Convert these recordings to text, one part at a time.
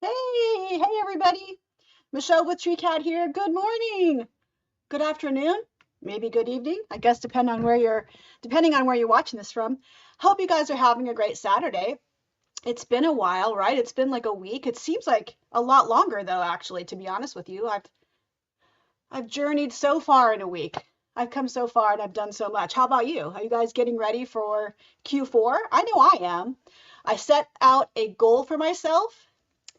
Hey everybody. Michelle with Treecat here. Good morning. Good afternoon. Maybe good evening. I guess depending on where you're watching this from. Hope you guys are having a great Saturday. It's been a while, right? It's been like a week. It seems like a lot longer though, actually, to be honest with you. I've journeyed so far in a week. I've come so far and I've done so much. How about you? Are you guys getting ready for Q4? I know I am. I set out a goal for myself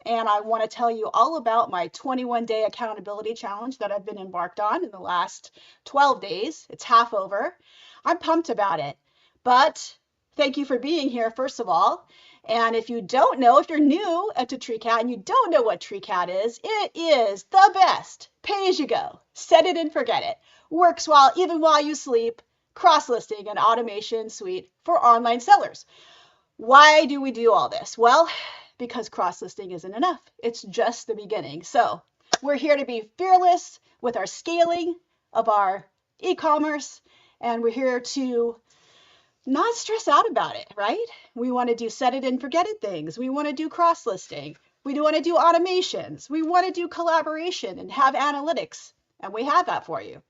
and I want to tell you all about my 21-day accountability challenge that I've been embarked on in the last 12 days. It's half over. I'm pumped about it. But thank you for being here, first of all. And if you don't know, if you're new to Treecat and you don't know what Treecat is, it is the best pay-as-you-go, set it and forget it, works even while you sleep, cross-listing and automation suite for online sellers. Why do we do all this? Well, because cross-listing isn't enough. It's just the beginning. So we're here to be fearless with our scaling of our e-commerce, and we're here to not stress out about it, right? We want to do set it and forget it things. We want to do cross-listing. We do want to do automations. We want to do collaboration and have analytics, and we have that for you.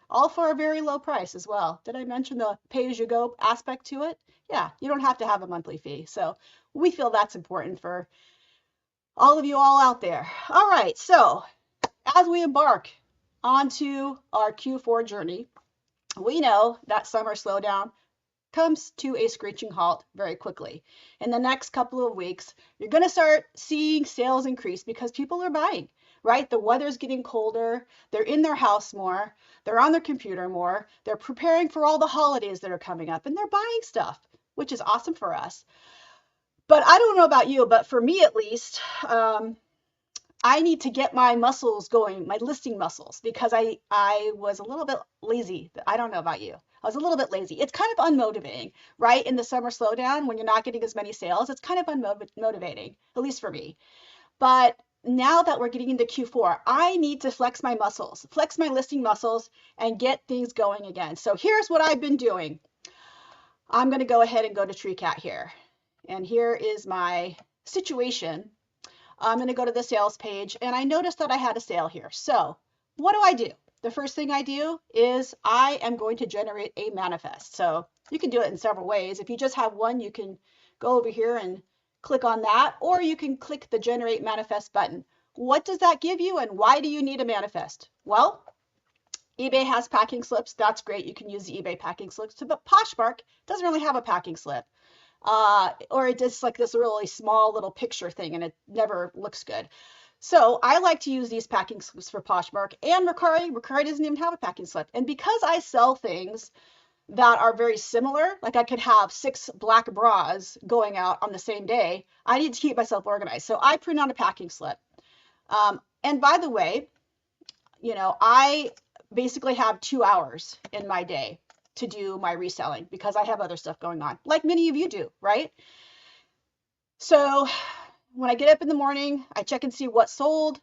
All for a very low price as well. Did I mention the pay-as-you-go aspect to it? Yeah, you don't have to have a monthly fee. So we feel that's important for all of you all out there. All right, so as we embark onto our Q4 journey, we know that summer slowdown comes to a screeching halt very quickly. In the next couple of weeks, you're going to start seeing sales increase because people are buying, right? The weather's getting colder. They're in their house more. They're on their computer more. They're preparing for all the holidays that are coming up and they're buying stuff, which is awesome for us. But I don't know about you, but for me at least, I need to get my muscles going, my listing muscles, because I was a little bit lazy. I don't know about you. I was a little bit lazy. It's kind of unmotivating, right? In the summer slowdown, when you're not getting as many sales, it's kind of unmotivating, at least for me. But now that we're getting into Q4, I need to flex my muscles, flex my listing muscles, and get things going again. So here's what I've been doing. I'm going to go ahead and go to Treecat here. And here is my situation. I'm going to go to the sales page and I noticed that I had a sale here. So what do? The first thing I do is I am going to generate a manifest. So you can do it in several ways. If you just have one, you can go over here and click on that, or you can click the generate manifest button. What does that give you and why do you need a manifest? Well, eBay has packing slips. That's great. You can use the eBay packing slips, but Poshmark doesn't really have a packing slip. Or it does like this really small little picture thing and it never looks good. So I like to use these packing slips for Poshmark and Mercari. Mercari doesn't even have a packing slip. And because I sell things that are very similar, like I could have 6 black bras going out on the same day, I need to keep myself organized. So I print out a packing slip. And by the way, I basically have 2 hours in my day to do my reselling because I have other stuff going on, like many of you do, right? So when I get up in the morning, I check and see what sold.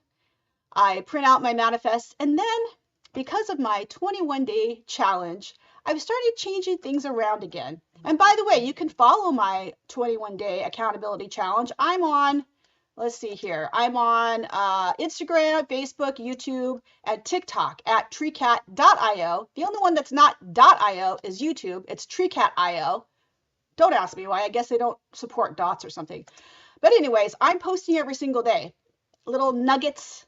I print out my manifest. And then because of my 21-day challenge, I've started changing things around again. And by the way, you can follow my 21-day accountability challenge. I'm on, let's see here. I'm on Instagram, Facebook, YouTube, and TikTok at treecat.io. The only one that's not .io is YouTube. It's treecat.io. Don't ask me why. I guess they don't support dots or something. But anyways, I'm posting every single day, little nuggets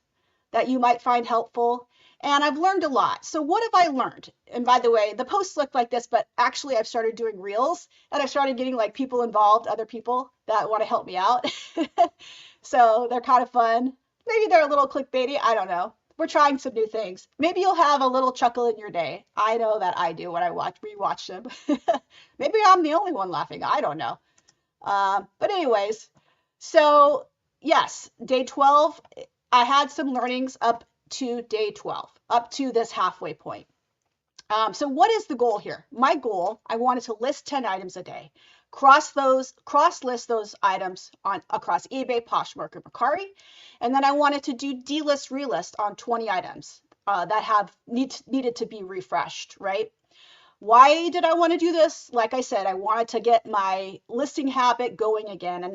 that you might find helpful. And I've learned a lot. So what have I learned? And by the way, the posts look like this, but actually I've started doing reels and I've started getting like people involved, other people that want to help me out. So they're kind of fun. Maybe they're a little clickbaity. I don't know. We're trying some new things. Maybe you'll have a little chuckle in your day. I know that I do when I rewatch them. Maybe I'm the only one laughing. I don't know. But anyways, so yes, day 12, I had some learnings up to day 12, up to this halfway point. So what is the goal here? My goal, I wanted to list 10 items a day, cross-list those items across eBay, Poshmark, and Mercari, and then I wanted to do delist, relist on 20 items that have needed to be refreshed, right? Why did I want to do this? Like I said, I wanted to get my listing habit going again. And,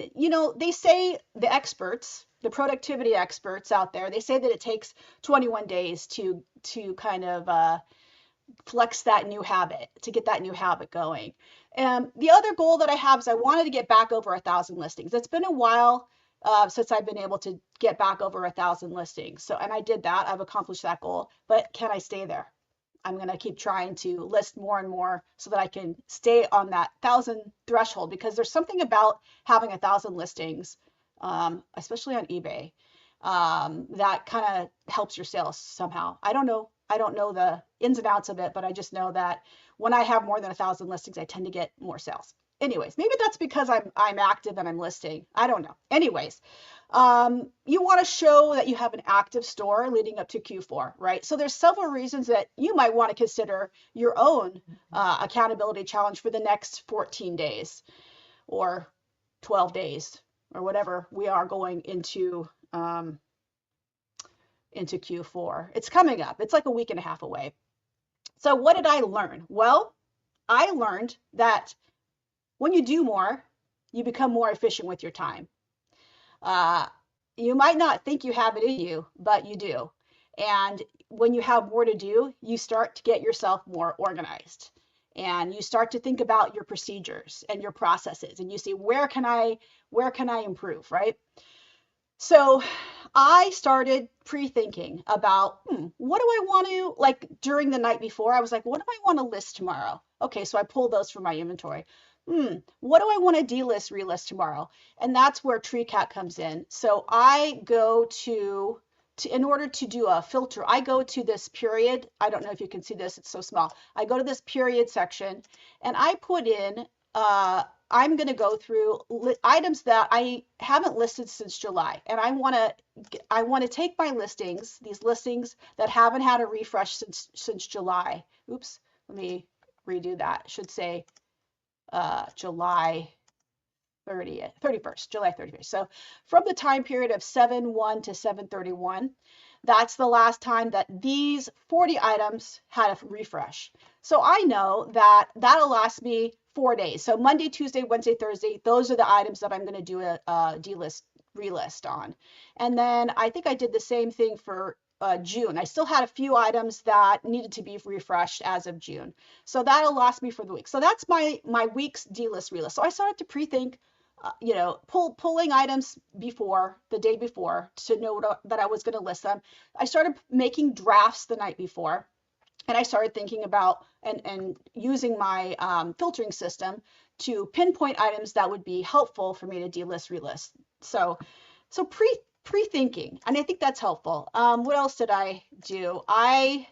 they say the experts, the productivity experts out there, they say that it takes 21 days to kind of flex that new habit, to get that new habit going. And the other goal that I have is I wanted to get back over 1,000 listings. It's been a while since I've been able to get back over 1,000 listings. So, and I did that. I've accomplished that goal. But can I stay there? I'm going to keep trying to list more and more so that I can stay on that 1,000 threshold, because there's something about having 1,000 listings, especially on eBay, that kind of helps your sales somehow. I don't know. I don't know the ins and outs of it, but I just know that when I have more than 1,000 listings, I tend to get more sales. Anyways, maybe that's because I'm active and I'm listing. I don't know. Anyways, you want to show that you have an active store leading up to Q4, right? So there's several reasons that you might want to consider your own accountability challenge for the next 14 days or 12 days or whatever we are going into Q4. It's coming up. It's like a week and a half away. So what did I learn? Well, I learned that when you do more, you become more efficient with your time. You might not think you have it in you, but you do. And when you have more to do, you start to get yourself more organized. And you start to think about your procedures and your processes, and you see where can I improve, right? So I started pre-thinking about what do I want to, like during the night before, I was like, what do I want to list tomorrow? Okay, so I pulled those from my inventory. What do I want to delist, relist tomorrow? And that's where Treecat comes in. So I go to in order to do a filter, I go to this period. I don't know if you can see this, it's so small. I go to this period section and I put in, I'm going to go through items that I haven't listed since July. And I want to take my listings, these listings that haven't had a refresh since July. Oops, let me redo that. It should say July 31st, July 31st. So from the time period of 7/1 to 7/31, that's the last time that these 40 items had a refresh. So I know that that'll last me 4 days. So Monday, Tuesday, Wednesday, Thursday, those are the items that I'm going to do a delist, relist on. And then I think I did the same thing for June. I still had a few items that needed to be refreshed as of June. So that'll last me for the week. So that's my week's delist, relist. So I started to pre-think, pulling items before the day before to know that I was going to list them. I started making drafts the night before, and I started thinking about and using my filtering system to pinpoint items that would be helpful for me to delist, relist. So pre-thinking, and I think that's helpful. What else did I do? I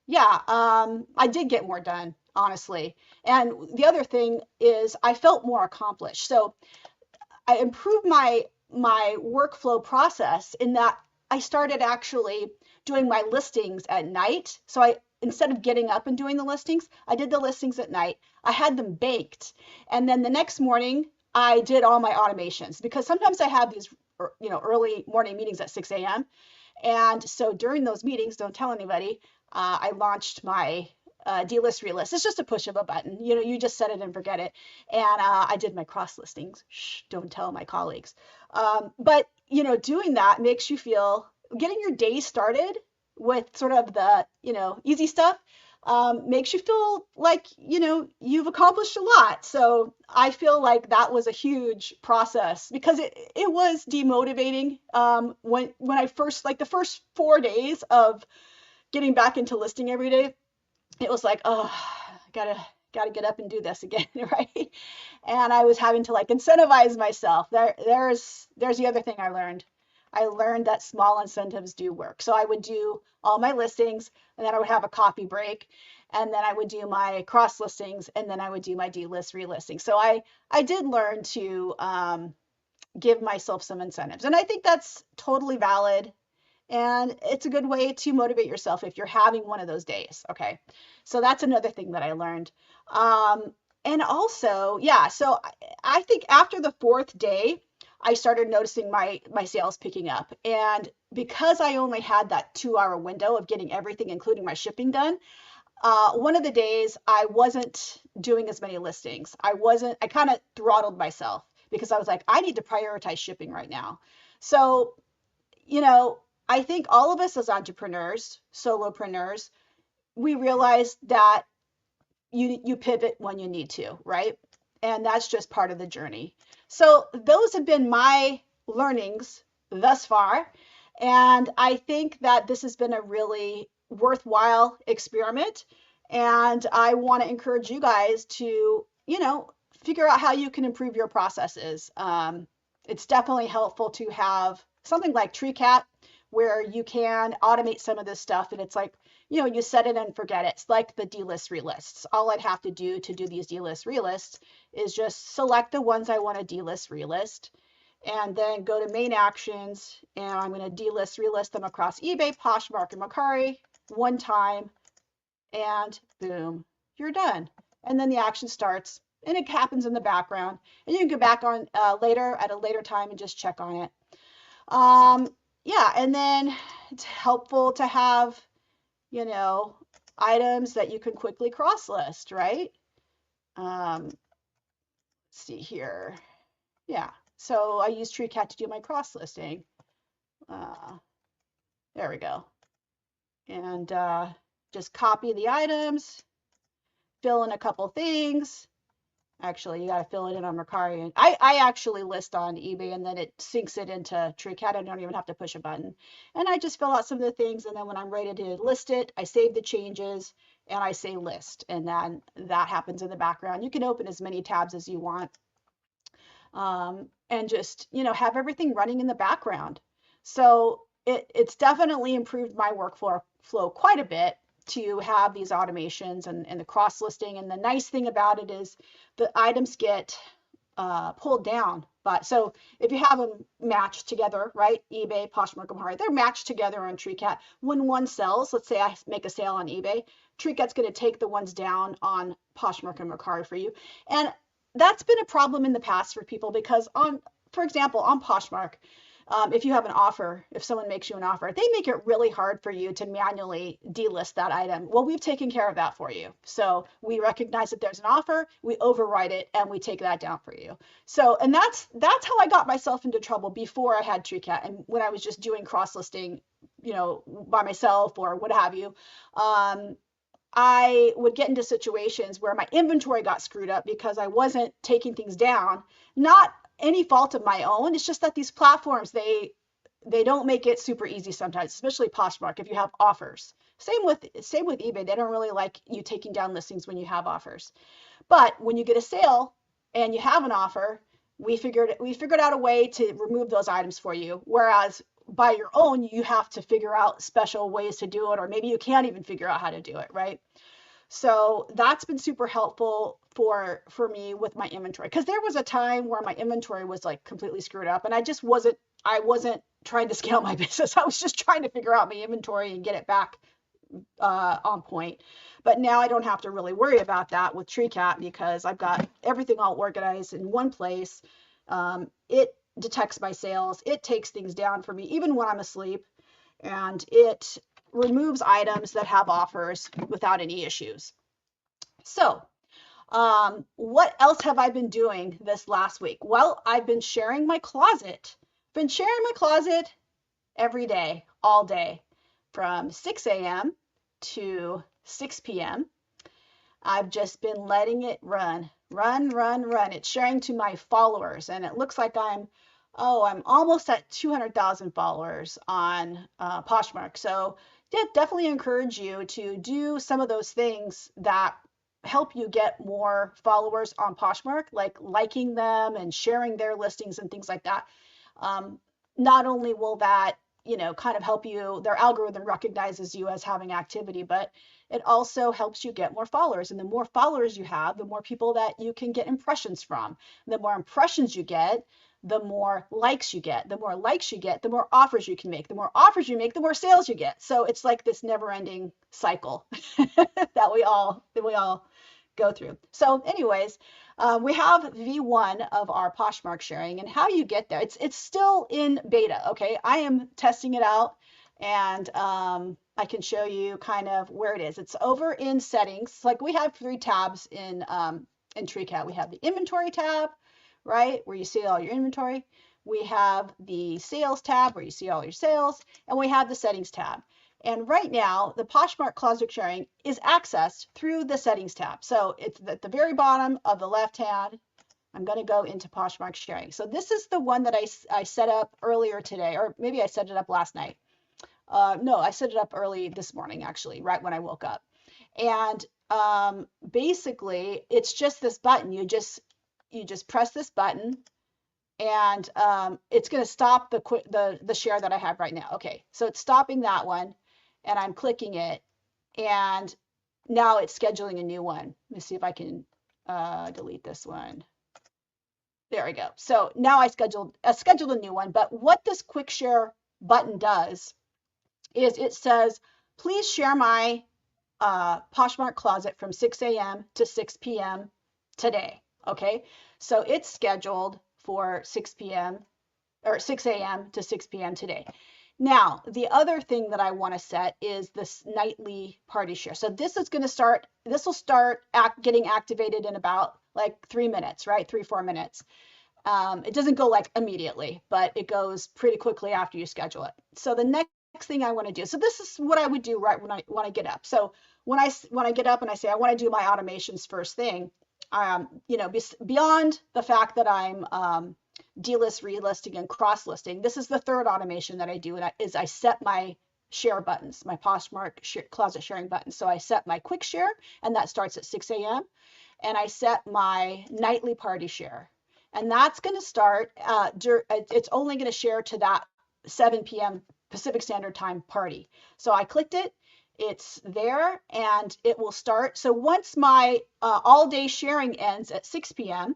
did get more done, honestly. And the other thing is I felt more accomplished. So I improved my workflow process in that I started actually doing my listings at night. So instead of getting up and doing the listings, I did the listings at night. I had them baked. And then the next morning, I did all my automations, because sometimes I have these, early morning meetings at 6 a.m. And so during those meetings, don't tell anybody, I launched my delist, relist. It's just a push of a button. You just set it and forget it. And I did my cross listings. Shh, don't tell my colleagues. But doing that makes you feel, getting your day started with sort of the easy stuff, makes you feel like you've accomplished a lot. So I feel like that was a huge process, because it was demotivating when I first, like the first 4 days of getting back into listing every day. It was like, oh, gotta get up and do this again, right? And I was having to like incentivize myself. There's the other thing I learned. I learned that small incentives do work. So I would do all my listings, and then I would have a coffee break, and then I would do my cross listings, and then I would do my delist, relisting. So I did learn to give myself some incentives, and I think that's totally valid. And it's a good way to motivate yourself if you're having one of those days. Okay. So that's another thing that I learned. And also, so I think after the 4th day, I started noticing my sales picking up. And because I only had that 2-hour window of getting everything, including my shipping, done, one of the days I wasn't doing as many listings. I kind of throttled myself because I was like, I need to prioritize shipping right now. So, you know, I think all of us as entrepreneurs, solopreneurs, we realize that you pivot when you need to, right? And that's just part of the journey. So those have been my learnings thus far. And I think that this has been a really worthwhile experiment. And I want to encourage you guys to, figure out how you can improve your processes. It's definitely helpful to have something like Treecat where you can automate some of this stuff. And it's like, you set it and forget it. It's like the delist relists. All I'd have to do these delist relists is just select the ones I want to delist relist and then go to main actions, and I'm going to delist relist them across eBay, Poshmark, and Mercari one time, and boom, you're done. And then the action starts and it happens in the background, and you can go back on later at a later time and just check on it. Yeah, and then it's helpful to have items that you can quickly cross list, right? Let's see here. Yeah, so I use Treecat to do my cross listing. There we go. And just copy the items, fill in a couple things. Actually, you got to fill it in on Mercari. And I actually list on eBay and then it syncs it into Treecat. I don't even have to push a button. And I just fill out some of the things. And then when I'm ready to list it, I save the changes and I say list. And then that happens in the background. You can open as many tabs as you want. And just, have everything running in the background. So it's definitely improved my workflow quite a bit to have these automations and the cross listing. And the nice thing about it is the items get pulled down. But so if you have them matched together, right? eBay, Poshmark, Mercari, they're matched together on Treecat. When one sells, let's say I make a sale on eBay, Treecat's going to take the ones down on Poshmark and Mercari for you. And that's been a problem in the past for people because for example, on Poshmark, if you have an offer, if someone makes you an offer, they make it really hard for you to manually delist that item. Well, we've taken care of that for you. So we recognize that there's an offer, we overwrite it, and we take that down for you. So, and that's how I got myself into trouble before I had Treecat and when I was just doing cross listing, by myself or what have you. I would get into situations where my inventory got screwed up because I wasn't taking things down. Not any fault of my own. It's just that these platforms, they don't make it super easy sometimes, especially Poshmark if you have offers. Same with eBay. They don't really like you taking down listings when you have offers. But when you get a sale and you have an offer, we figured out a way to remove those items for you. Whereas by your own, you have to figure out special ways to do it, or maybe you can't even figure out how to do it, right? So that's been super helpful for me with my inventory, because there was a time where my inventory was like completely screwed up and I wasn't trying to scale my business. I was just trying to figure out my inventory and get it back on point. But now I don't have to really worry about that with Treecat because I've got everything all organized in one place. It detects my sales. It takes things down for me even when I'm asleep, and it removes items that have offers without any issues. So what else have I been doing this last week? Well, I've been sharing my closet. Been sharing my closet every day, all day, from 6 a.m. to 6 p.m. I've just been letting it run. It's sharing to my followers, and it looks like I'm almost at 200,000 followers on Poshmark. So yeah, definitely encourage you to do some of those things that help you get more followers on Poshmark, like liking them and sharing their listings and things like that. Not only will that, kind of help you, their algorithm recognizes you as having activity, but it also helps you get more followers. And the more followers you have, the more people that you can get impressions from. The more impressions you get, the more likes you get. The more likes you get, the more offers you can make. The more offers you make, the more sales you get. So it's like this never-ending cycle that we all go through. So anyways, we have V1 of our Poshmark sharing, and how you get there. It's still in beta, okay? I am testing it out, and I can show you kind of where it is. It's over in settings. Like we have 3 tabs in Treecat. We have the inventory tab, right, where you see all your inventory. We have the sales tab where you see all your sales, and we have the settings tab. And right now, the Poshmark Closet Sharing is accessed through the settings tab. So it's at the very bottom of the left hand. I'm going to go into Poshmark Sharing. So this is the one that I set up earlier today, or maybe I set it up last night. No, I set it up early this morning, actually, right when I woke up. And basically, it's just this button. You just press this button, and it's going to stop the share that I have right now. Okay, so it's stopping that one, and I'm clicking it, and now it's scheduling a new one. Let me see if I can delete this one. There we go. So now I scheduled a new one. But what this quick share button does is it says, please share my Poshmark closet from 6 a.m. to 6 p.m. today. Okay, so it's scheduled for 6 p.m. or 6 a.m. to 6 p.m. today. Now, the other thing that I want to set is this nightly party share. So this will start getting activated in about like 3 minutes, right? 3-4 minutes. It doesn't go like immediately, but it goes pretty quickly after you schedule it. So the next thing I want to do, so this is what I would do right when I get up. So when I get up and I say I want to do my automations first thing, beyond the fact that I'm delist, relisting, and cross-listing, this is the third automation that I do, and I set my share buttons, my Poshmark closet sharing buttons. So I set my quick share, and that starts at 6 a.m. And I set my nightly party share, and that's going to start. It's only going to share to that 7 p.m. Pacific Standard Time party. So I clicked it. It's there, and it will start. So once my all-day sharing ends at 6 p.m.,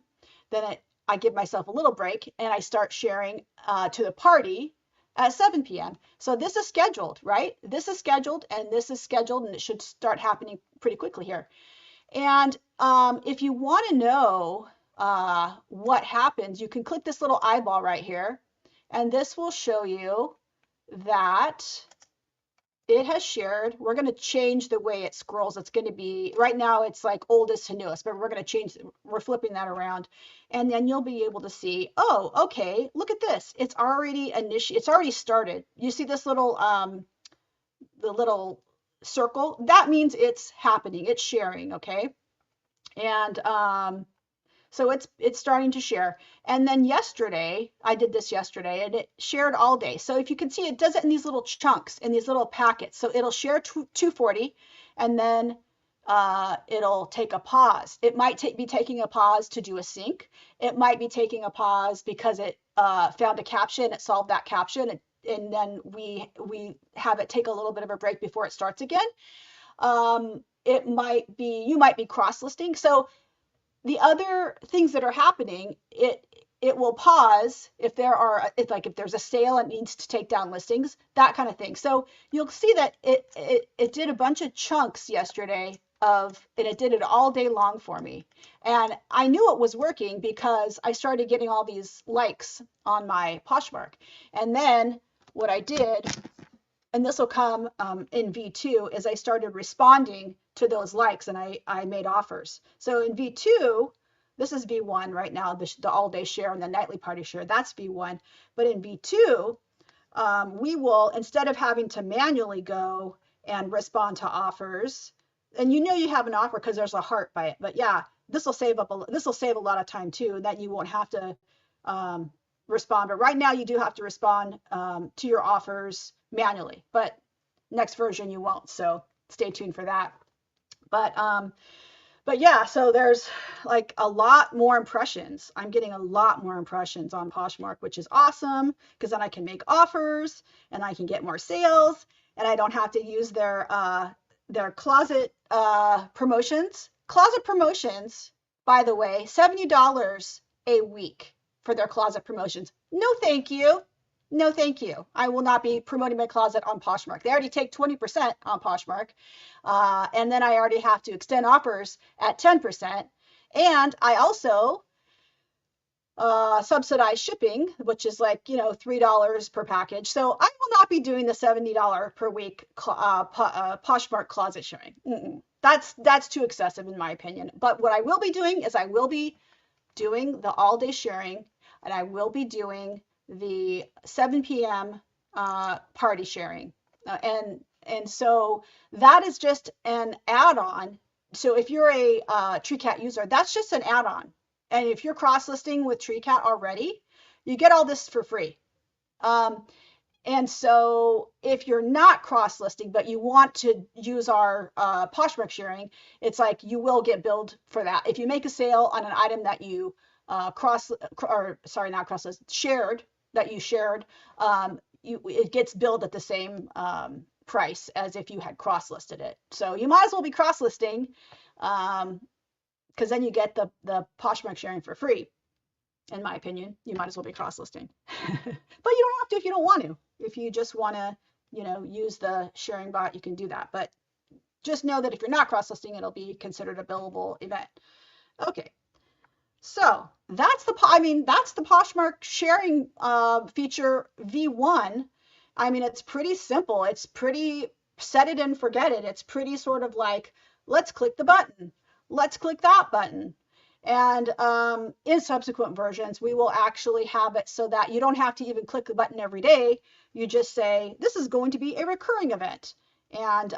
then I give myself a little break, and I start sharing to the party at 7 p.m. So this is scheduled, right? This is scheduled, and this is scheduled, and it should start happening pretty quickly here. And if you want to know what happens, you can click this little eyeball right here, and this will show you that it has shared. We're going to change the way it scrolls. It's going to be, right now it's like oldest to newest, but we're flipping that around. And then you'll be able to see, oh, okay, look at this. It's already started. You see this little, the little circle? That means it's happening. It's sharing, okay? And so it's starting to share. And then yesterday, I did this yesterday, and it shared all day. So if you can see, it does it in these little chunks, in these little packets. So it'll share 240, and then it'll take a pause. It might be taking a pause to do a sync. It might be taking a pause because it found a caption, it solved that caption, and then we have it take a little bit of a break before it starts again. You might be cross-listing. So the other things that are happening, it will pause if there's a sale and needs to take down listings, that kind of thing. So you'll see that it did a bunch of chunks yesterday and it did it all day long for me. And I knew it was working because I started getting all these likes on my Poshmark. And then what I did, and this will come in V2, is I started responding to those likes, and I made offers. So in V2, this is V1 right now, the all-day share and the nightly party share, that's V1. But in V2, we will, instead of having to manually go and respond to offers, and you have an offer because there's a heart by it, but yeah, this will save a lot of time too, and that you won't have to respond. But right now you do have to respond to your offers manually, but next version you won't, so stay tuned for that. But yeah, so there's like a lot more impressions. I'm getting a lot more impressions on Poshmark, which is awesome, because then I can make offers and I can get more sales, and I don't have to use their closet promotions. Closet promotions, by the way, $70 a week for their closet promotions. No, thank you. No, thank you. I will not be promoting my closet on Poshmark. They already take 20% on Poshmark. And then I already have to extend offers at 10%. And I also subsidize shipping, which is like, $3 per package. So I will will not be doing the $70 per week Poshmark closet sharing. That's too excessive in my opinion. But what I will be doing is I will be doing the all day sharing, and I will be doing the 7 p.m. Party sharing. And so that is just an add-on. So if you're a Treecat user, that's just an add-on. And if you're cross-listing with Treecat already, you get all this for free. And so if you're not cross-listing, but you want to use our Poshmark sharing, it's like you will get billed for that. If you make a sale on an item that you shared, it gets billed at the same price as if you had cross-listed it. So you might as well be cross-listing, because then you get the Poshmark sharing for free. In my opinion, you might as well be cross-listing. But you don't have to if you don't want to. If you just want to, use the sharing bot, you can do that. But just know that if you're not cross-listing, it'll be considered a billable event. Okay. So that's the Poshmark sharing feature V1. I mean, it's pretty simple. It's pretty set it and forget it. It's pretty sort of like, let's click the button. Let's click that button. And in subsequent versions, we will actually have it so that you don't have to even click the button every day. You just say, this is going to be a recurring event. And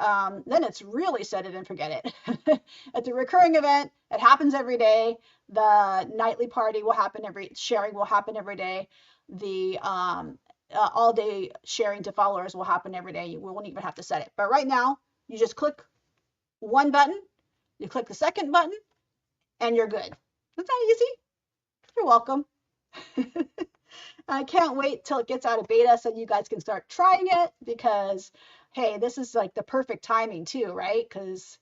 then it's really set it and forget it. It's a recurring event. It happens every day. The nightly party will happen sharing will happen every day. The all day sharing to followers will happen every day. You won't even have to set it. But right now, you just click one button, you click the second button, and you're good. Isn't that easy? You're welcome. I can't wait till it gets out of beta so you guys can start trying it, because, hey, this is like the perfect timing too, right? Because,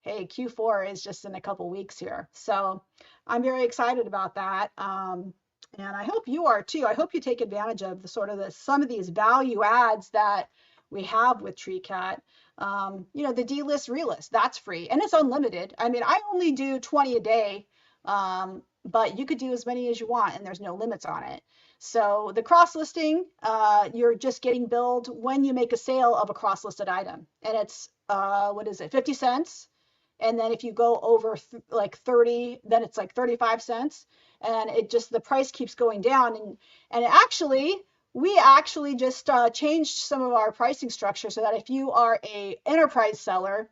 hey, Q4 is just in a couple weeks here. So I'm very excited about that. And I hope you are too. I hope you take advantage of some of these value adds that we have with Treecat. The delist, relist, that's free and it's unlimited. I mean, I only do 20 a day, but you could do as many as you want and there's no limits on it. So the cross listing, you're just getting billed when you make a sale of a cross listed item, and it's 50 cents. And then if you go over like 30, then it's like 35 cents. And the price keeps going down. And we actually just changed some of our pricing structure so that if you are a enterprise seller,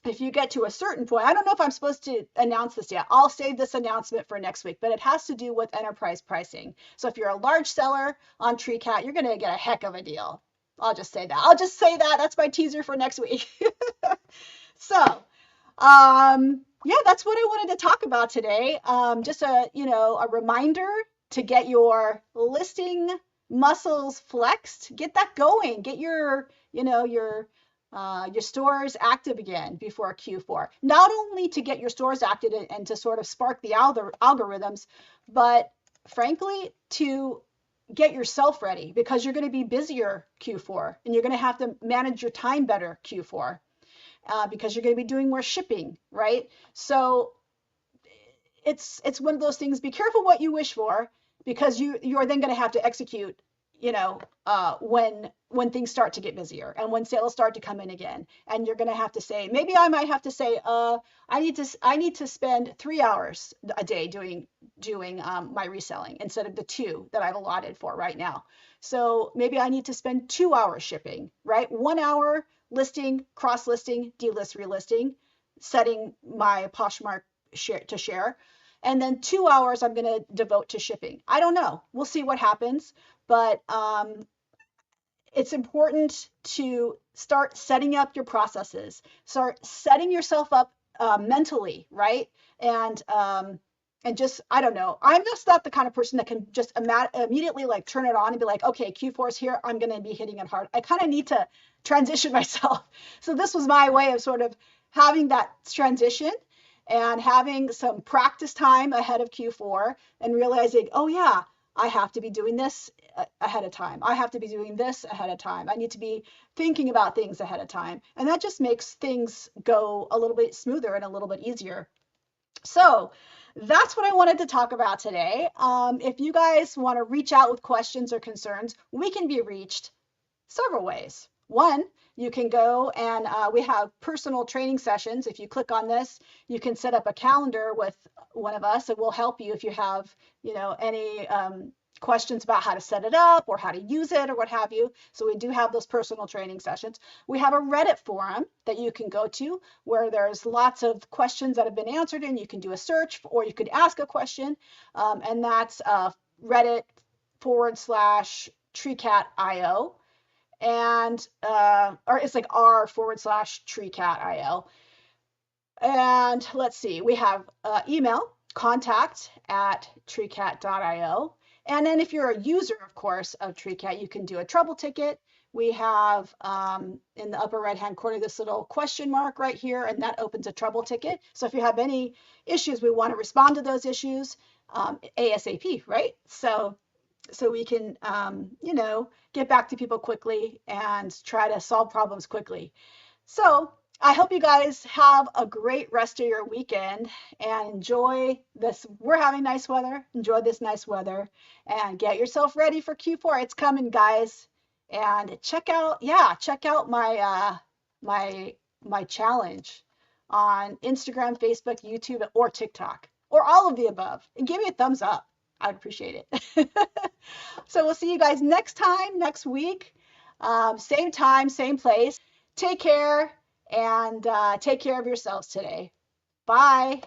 if you get to a certain point, I don't know if I'm supposed to announce this yet. I'll save this announcement for next week, but it has to do with enterprise pricing. So if you're a large seller on Treecat, you're going to get a heck of a deal. I'll just say that. That's my teaser for next week. So, that's what I wanted to talk about today. Just a reminder to get your listing muscles flexed, get that going, get your stores active again before Q4. Not only to get your stores active and to sort of spark the algorithms, but frankly, to get yourself ready, because you're going to be busier Q4 and you're going to have to manage your time better Q4. Because you're going to be doing more shipping, right? So it's one of those things. Be careful what you wish for, because you are then going to have to execute, when things start to get busier and when sales start to come in again. And you're going to have to say, maybe I might have to say, I need to spend 3 hours a day doing my reselling instead of the 2 that I've allotted for right now. So maybe I need to spend 2 hours shipping, right? 1 hour listing, cross-listing, delist, relisting, setting my Poshmark to share. And then 2 hours I'm going to devote to shipping. I don't know. We'll see what happens. But it's important to start setting up your processes. Start setting yourself up mentally, right? And just, I don't know. I'm just not the kind of person that can just immediately like turn it on and be like, okay, Q4 is here. I'm going to be hitting it hard. I kind of need to transition myself. So this was my way of sort of having that transition and having some practice time ahead of Q4 and realizing, oh yeah, I have to be doing this ahead of time. I have to be doing this ahead of time. I need to be thinking about things ahead of time. And that just makes things go a little bit smoother and a little bit easier. So that's what I wanted to talk about today. If you guys want to reach out with questions or concerns, we can be reached several ways. One, you can go and we have personal training sessions. If you click on this, you can set up a calendar with one of us, and we'll help you if you have, any questions about how to set it up or how to use it or what have you. So we do have those personal training sessions. We have a Reddit forum that you can go to where there's lots of questions that have been answered, and you can do a search or you could ask a question, and that's Reddit /Treecat.io, and or it's like r/Treecat.io. And let's see, we have email contact@treecat.io. And then if you're a user, of course, of Treecat, you can do a trouble ticket. We have in the upper right-hand corner this little question mark right here, and that opens a trouble ticket. So if you have any issues, we want to respond to those issues ASAP, right? So we can, get back to people quickly and try to solve problems quickly. So I hope you guys have a great rest of your weekend and enjoy this. We're having nice weather. Enjoy this nice weather and get yourself ready for Q4. It's coming, guys. And check out my my challenge on Instagram, Facebook, YouTube, or TikTok, or all of the above. And give me a thumbs up. I'd appreciate it. So we'll see you guys next time, next week. Same time, same place. Take care and take care of yourselves today. Bye.